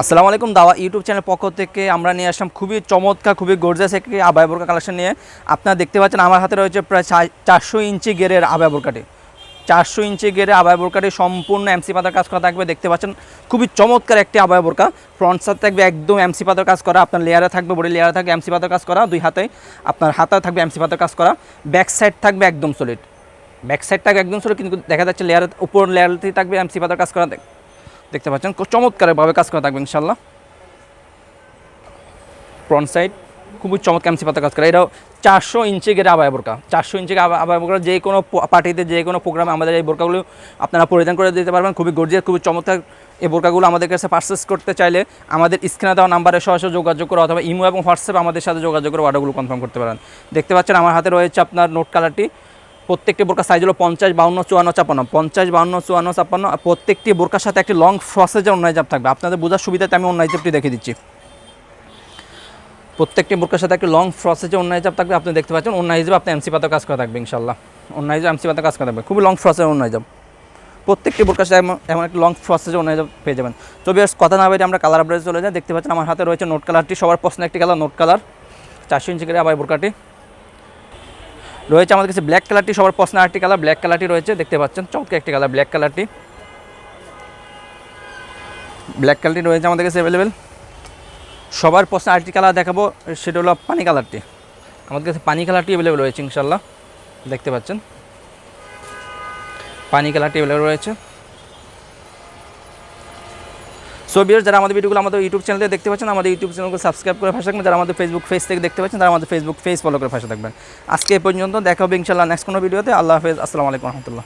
আসসালামু আলাইকুম। দাওয়া ইউটিউব চ্যানেল পক্ষ থেকে আমরা নিয়ে আসলাম খুবই চমৎকার, খুবই গর্জিয়াস একটি আবায়া বোরকা কালেকশন নিয়ে। আপনারা দেখতে পাচ্ছেন আমার হাতে রয়েছে প্রায় 400 ইঞ্চি গেরের আবায়া বোরকাটি। 400 ইঞ্চি গেরে আবায়া বোরকাটি সম্পূর্ণ এমসি পাতার কাজ করা থাকবে। দেখতে পাচ্ছেন খুবই চমৎকার একটি আবায়া বোরকা। ফ্রন্ট সাইড থাকবে একদম এমসি পাতার কাজ করা, আপনার লেয়ারে থাকবে, বডি লেয়ারে থাকবে এমসি পাতার কাজ করা, দুই হাতে আপনার হাতে থাকবে এমসি পাতার কাজ করা। ব্যাক সাইড থাকবে একদম সলিড, ব্যাক সাইড থাকবে একদম সলিড, কিন্তু দেখা যাচ্ছে লেয়ারের উপর লেয়ারতেই থাকবে এমসি পাতার কাজ করা। দেখতে পাচ্ছেন চমৎকারভাবে কাজ করা থাকবে ইনশাল্লাহ। ফ্রন্ট সাইড খুবই চমৎকার এমসি পাতা কাজ করা। এটাও 400 ইঞ্চি গেরে আবায়া বোরকা। 400 ইঞ্চি আবায়া বোরকা যে কোনো পার্টিতে, যে কোনো প্রোগ্রামে আমাদের এই বোরকাগুলো আপনারা পরিধান করে দিতে পারবেন। খুবই গর্জিয়াস, খুবই চমৎকার। এই বোরকাগুলো আমাদের কাছে পারচেস করতে চাইলে আমাদের স্ক্রিনে দেওয়া নাম্বারে সরাসরি যোগাযোগ করে অথবা ইমো এবং হোয়াটসঅ্যাপে আমাদের সাথে যোগাযোগ করে অর্ডারগুলো কনফার্ম করতে পারেন। দেখতে পাচ্ছেন আমার হাতে রয়েছে আপনার নোট কালারটি। প্রত্যেকটি বোরকা সাইজ হলো 50, 52, 54, 56, 50, 52, 54, 56। প্রত্যেকটি বোরকার সাথে একটি লং ফ্রসেজের অন্য হিজাব থাকবে। আপনাদের বোঝার সুবিধাতে আমি অন্য হিজাবটি দেখে দিচ্ছি। প্রত্যেকটি বোরকার সাথে একটি লং ফ্রসেজে অন্য হিজাব থাকবে। আপনি দেখতে পাচ্ছেন অন্য হিজাব আপনি এমসি পাতার কাজ করা থাকবে ইনশাল্লাহ। অন্য হিজাব এমসি পাতার কাজ করা থাকবে, খুবই লং ফ্রসেজের অন্য হিজাব। প্রত্যেকটি বোরকার সাথে এমন একটি লং ফ্রসেজে অন্য হিজাব পেয়ে যাবেন। তো বেশ কথা না বলে আমরা কালার আপডেটে চলে যাই। দেখতে পাচ্ছেন আমার হাতে রয়েছে নোট কালারটি, সবার পছন্দের একটি কালার নোট কালার। 400 ইঞ্চি করে আবার বোরকাটি রয়েছে আমাদের কাছে। ব্ল্যাক কালারটি সবার পছন্দের আরেকটি কালার, ব্ল্যাক কালারটি রয়েছে। দেখতে পাচ্ছেন চমৎকার একটি কালার ব্ল্যাক কালারটি। ব্ল্যাক কালারটি রয়েছে আমাদের কাছে অ্যাভেলেবেল। সবার পছন্দের আরেকটি কালার দেখাবো, সেটা হলো পানি কালারটি। আমাদের কাছে পানি কালারটি অ্যাভেলেবেল রয়েছে ইনশাল্লাহ। দেখতে পাচ্ছেন পানি কালারটি অ্যাভেলেবেল রয়েছে। সো ভিউয়ার্স, যারা আমাদের ভিডিওগুলো আমাদের ইউটিউব চ্যানেলে দেখতে পাচ্ছেন, আমাদের ইউটিউব চ্যানেলকে সাবস্ক্রাইব করে পাশে থাকবেন। যারা আমাদের ফেসবুক পেজ থেকে দেখতে পাচ্ছেন, তারা আমাদের ফেসবুক পেজ ফলো করে পাশে থাকবেন। আজকে এই পর্যন্ত, দেখা হবে ইনশাল্লাহ নেক্সট কোনো ভিডিওতে। আল্লাহ হাফেজ, আসসালামু আলাইকুম রহমতুল্লাহ।